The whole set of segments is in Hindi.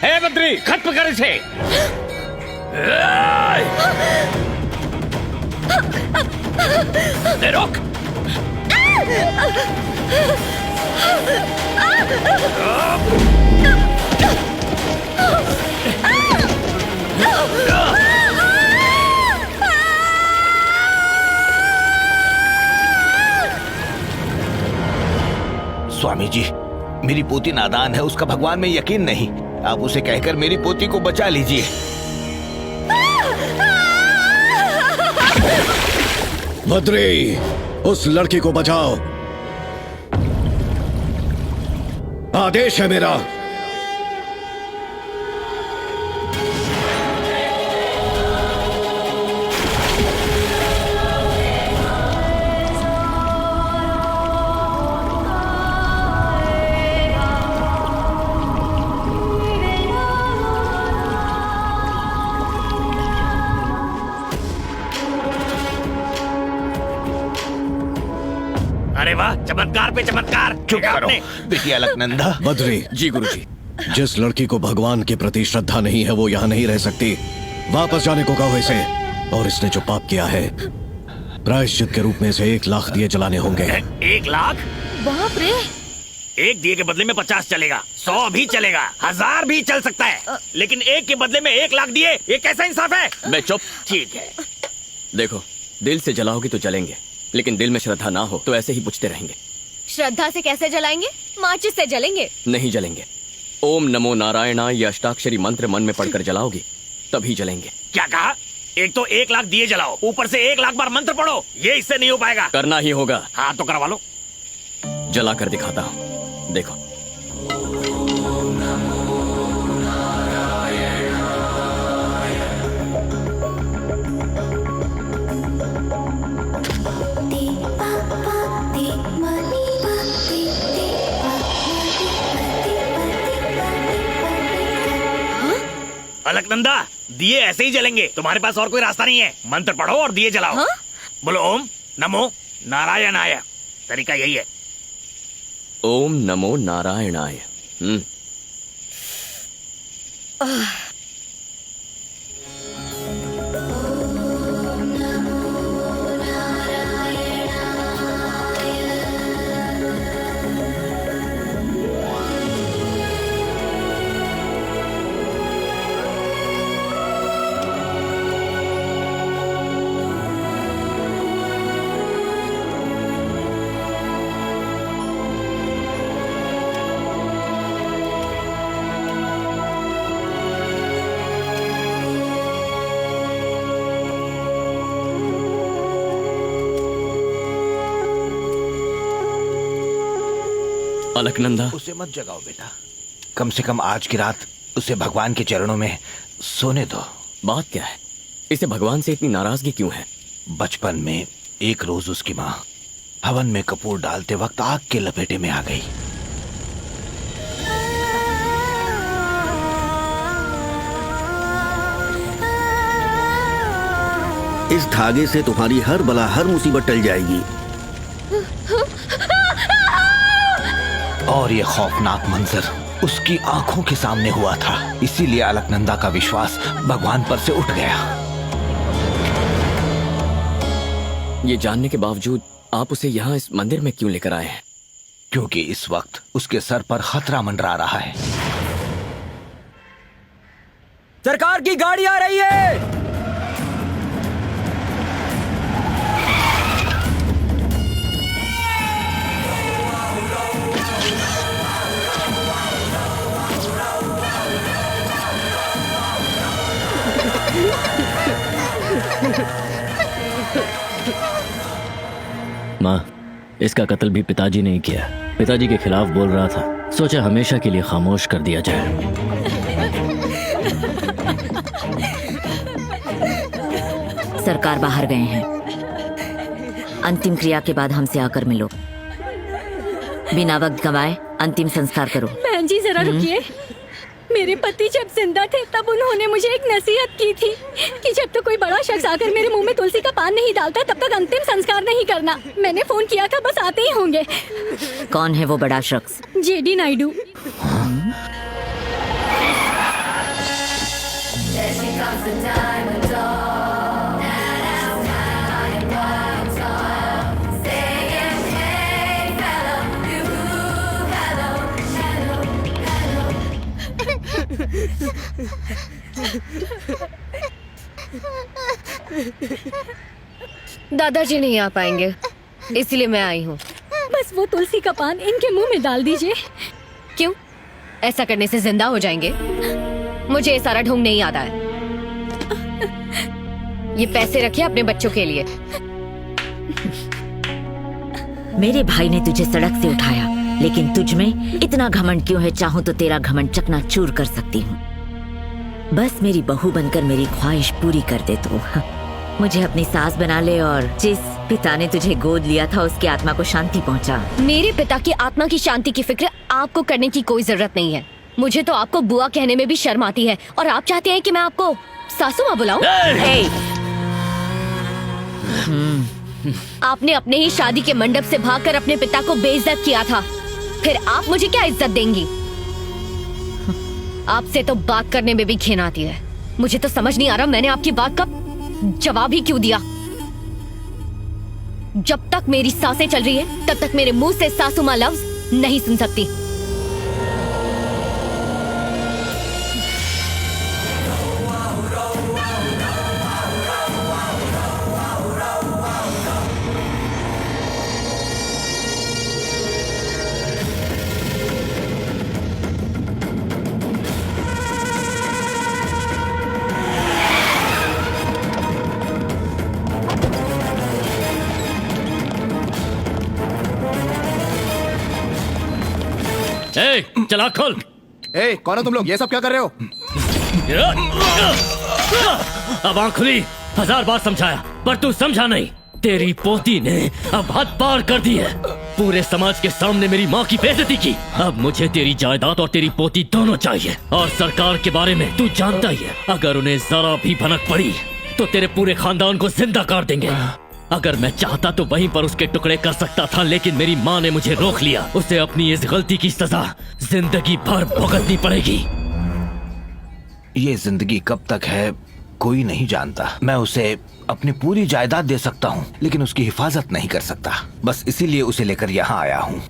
हे बद्री, खत्म कर इसे। रोक। स्वामी जी, मेरी पोती नादान है, उसका भगवान में यकीन नहीं। आप उसे कहकर मेरी पोती को बचा लीजिए। बद्री, उस लड़की को बचाओ। आदेश है मेरा। अरे वाह, चमत्कार पे चमत्कार। चुप करो बिटिया अलकनंदा। बद्री जी गुरुजी। जिस लड़की को भगवान के प्रति श्रद्धा नहीं है वो यहाँ नहीं रह सकती। वापस जाने को कहो इसे। और इसने जो पाप किया है, प्रायश्चित के रूप में इसे 1 लाख दिए जलाने होंगे। 1 लाख? बाप रे। 1 दिए के बदले में 50 चलेगा, 100 भी चलेगा, 1000 भी चल सकता है, लेकिन 1 के बदले में 1 लाख दिए, ये कैसा इंसाफ है? मैं चुप। ठीक है। देखो, दिल से जलाओगी तो जलेंगे, लेकिन दिल में श्रद्धा ना हो तो ऐसे ही बुझते रहेंगे। श्रद्धा से कैसे जलाएंगे? माचिस से जलेंगे। नहीं जलेंगे। ओम नमो नारायणाय ये अष्टाक्षरी मंत्र मन में पढ़कर जलाओगी, तभी जलेंगे। क्या कहा? एक तो 1 लाख दिए जलाओ, ऊपर से 1 लाख बार मंत्र पढ़ो, ये इससे नहीं हो पाएगा। करना ही होगा। हाँ तो करवा लो। जला कर दिखाता हूँ, देखो। अलकनंदा, दिए ऐसे ही जलेंगे, तुम्हारे पास और कोई रास्ता नहीं है। मंत्र पढ़ो और दिए जलाओ। हाँ? बोलो ओम नमो नारायणाय। तरीका यही है। ओम नमो नारायणाय। अलकनंदा, उसे मत जगाओ बेटा, कम से कम आज की रात उसे भगवान के चरणों में सोने दो। बात क्या है? इसे भगवान से इतनी नाराजगी क्यों है? बचपन में एक रोज उसकी माँ हवन में कपूर डालते वक्त आग के लपेटे में आ गई। इस धागे से तुम्हारी हर बला हर मुसीबत टल जाएगी। और ये खौफनाक मंजर उसकी आंखों के सामने हुआ था, इसीलिए अलकनंदा का विश्वास भगवान पर से उठ गया। ये जानने के बावजूद आप उसे यहाँ इस मंदिर में क्यों लेकर आए हैं? क्योंकि इस वक्त उसके सर पर खतरा मंडरा रहा है। सरकार की गाड़ी आ रही है। माँ, इसका कत्ल भी पिताजी ने ही किया। पिताजी के खिलाफ बोल रहा था, सोचा हमेशा के लिए खामोश कर दिया जाए। सरकार बाहर गए हैं, अंतिम क्रिया के बाद हमसे आकर मिलो। बिना वक्त गंवाए अंतिम संस्कार करो। बहन जी जरा रुकिए। मेरे पति जब जिंदा थे तब उन्होंने मुझे एक नसीहत की थी कि जब तक कोई बड़ा शख्स आकर मेरे मुंह में तुलसी का पान नहीं डालता तब तक अंतिम संस्कार नहीं करना। मैंने फोन किया था, बस आते ही होंगे। कौन है वो बड़ा शख्स? जेडी नायडू। दादाजी नहीं आ पाएंगे, इसलिए मैं आई हूँ। बस वो तुलसी का पान इनके मुंह में डाल दीजिए। क्यों? ऐसा करने से जिंदा हो जाएंगे? मुझे ये सारा ढोंग नहीं आता है। ये पैसे रखिए अपने बच्चों के लिए। मेरे भाई ने तुझे सड़क से उठाया, लेकिन तुझ में इतना घमंड क्यों है? चाहूं तो तेरा घमंड चकनाचूर कर सकती हूँ। बस मेरी बहू बनकर मेरी ख्वाहिश पूरी कर दे तू। मुझे अपनी सास बना ले और जिस पिता ने तुझे गोद लिया था उसकी आत्मा को शांति पहुंचा। मेरे पिता की आत्मा की शांति की फिक्र आपको करने की कोई जरूरत नहीं है। मुझे तो आपको बुआ कहने में भी शर्म आती है, और आप चाहते हैं कि मैं आपको सासू माँ बुलाऊं? आपने अपने ही शादी के मंडप से भागकर अपने पिता को बेइज्जत किया था, फिर आप मुझे क्या इज्जत देंगी? आपसे तो बात करने में भी घिन आती है। मुझे तो समझ नहीं आ रहा मैंने आपकी बात का जवाब ही क्यों दिया। जब तक मेरी सांसें चल रही है तब तक मेरे मुंह से सासू माँ लफ्ज नहीं सुन सकती। चला खोल। कौन हो तुम लोग? ये सब क्या कर रहे हो? अब आँख खुली, 1000 बार समझाया पर तू समझा नहीं। तेरी पोती ने अब हद पार कर दी है। पूरे समाज के सामने मेरी माँ की बेइज्जती की। अब मुझे तेरी जायदाद और तेरी पोती दोनों चाहिए। और सरकार के बारे में तू जानता ही है, अगर उन्हें जरा भी भनक पड़ी तो तेरे पूरे खानदान को जिंदा कर देंगे। अगर मैं चाहता तो वहीं पर उसके टुकड़े कर सकता था, लेकिन मेरी माँ ने मुझे रोक लिया। उसे अपनी इस गलती की सजा जिंदगी भर भुगतनी पड़ेगी। ये जिंदगी कब तक है कोई नहीं जानता। मैं उसे अपनी पूरी जायदाद दे सकता हूँ, लेकिन उसकी हिफाजत नहीं कर सकता। बस इसीलिए उसे लेकर यहाँ आया हूँ।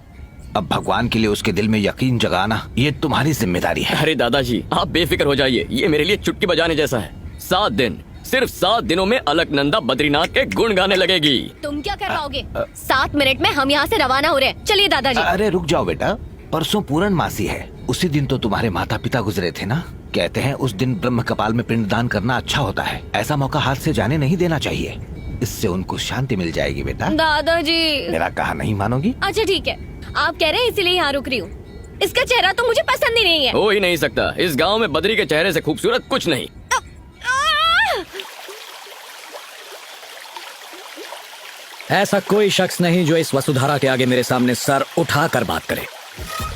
अब भगवान के लिए उसके दिल में यकीन जगाना ये तुम्हारी जिम्मेदारी है। अरे दादाजी, आप बेफिक्र हो जाइए। ये मेरे लिए चुटकी बजाने जैसा है। 7 दिन, सिर्फ 7 दिनों में अलकनंदा बद्रीनाथ के गुण गाने लगेगी। तुम क्या कर पाओगे? 7 मिनट में हम यहाँ से रवाना हो रहे हैं। चलिए दादाजी। अरे रुक जाओ बेटा, परसों पूर्णमासी है। उसी दिन तो तुम्हारे माता पिता गुजरे थे ना। कहते हैं उस दिन ब्रह्म कपाल में पिंडदान करना अच्छा होता है। ऐसा मौका हाथ से जाने नहीं देना चाहिए। इससे उनको शांति मिल जाएगी बेटा। दादाजी। मेरा कहा नहीं मानोगी? अच्छा ठीक है, आप कह रहे हैं इसीलिए यहाँ रुक रही हूँ। इसका चेहरा तो मुझे पसंद ही नहीं है। हो ही नहीं सकता। इस गांव में बद्री के चेहरे से खूबसूरत कुछ नहीं। ऐसा कोई शख्स नहीं जो इस वसुधारा के आगे मेरे सामने सर उठाकर बात करे।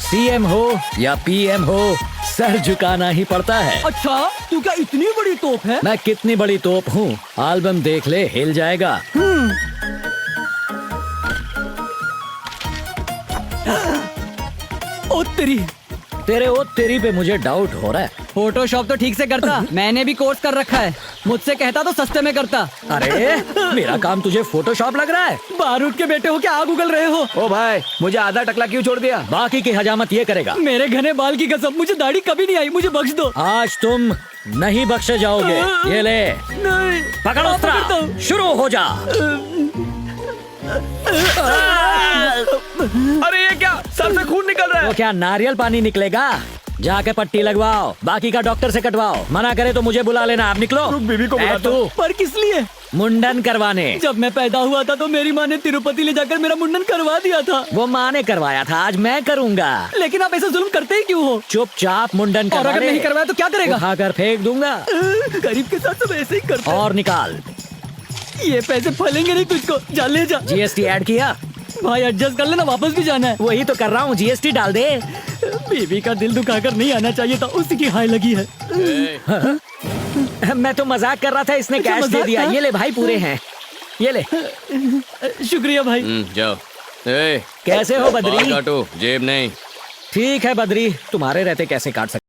सीएम हो या पीएम हो, सर झुकाना ही पड़ता है। अच्छा, तू क्या इतनी बड़ी तोप है? मैं कितनी बड़ी तोप हूँ, एल्बम देख ले, हिल जाएगा। ओ तेरी, तेरे ओ तेरी पे मुझे डाउट हो रहा है। फोटोशॉप तो ठीक से करता, मैंने भी कोर्स कर रखा है। मुझसे कहता तो सस्ते में करता। अरे मेरा काम तुझे फोटोशॉप लग रहा है? बारूद के बेटे हो क्या आग उगल रहे हो? ओ भाई, मुझे आधा टकला क्यों छोड़ दिया? बाकी की हजामत ये करेगा। मेरे घने बाल की कसम, मुझे दाढ़ी कभी नहीं आई, मुझे बख्श दो। आज तुम नहीं बख्शे जाओगे। ये ले, नहीं पकड़ो अस्त्र, शुरू हो जा। अरे ये क्या, सर से खून निकल रहा है। तो क्या नारियल पानी निकलेगा? जाके पट्टी लगवाओ, बाकी का डॉक्टर से कटवाओ। मना करे तो मुझे बुला लेना। आप निकलो। बीवी को बुला तू पर किस लिए? मुंडन करवाने। जब मैं पैदा हुआ था तो मेरी माँ ने तिरुपति ले जाकर मेरा मुंडन करवा दिया था। वो माँ ने करवाया था, आज मैं करूँगा। लेकिन आप ऐसा जुल्म करते ही क्यों हो? चुपचाप मुंडन और करवा अगर ले। नहीं करवाया तो क्या करेगा? उठाकर फेंक दूंगा। गरीब के साथ सब ऐसे ही करते हैं। और निकाल। ये पैसे फलेंगे नहीं तुझको, जा ले जा। जीएसटी ऐड किया? भाई एडजस्ट कर लेना, वापस भी जाना है। वही तो कर रहा हूँ, जीएसटी डाल दे। बीवी का दिल दुखाकर नहीं आना चाहिए था, उसी की हाय लगी है। मैं तो मजाक कर रहा था, इसने अच्छा, कैश दे मजाक दिया। था? ये ले भाई, पूरे हैं, ये ले। शुक्रिया भाई। जाओ। कैसे हो बदरी? बाल काटो, जेब नहीं। ठीक है बद्री, तुम्हारे रहते कैसे काट सकते।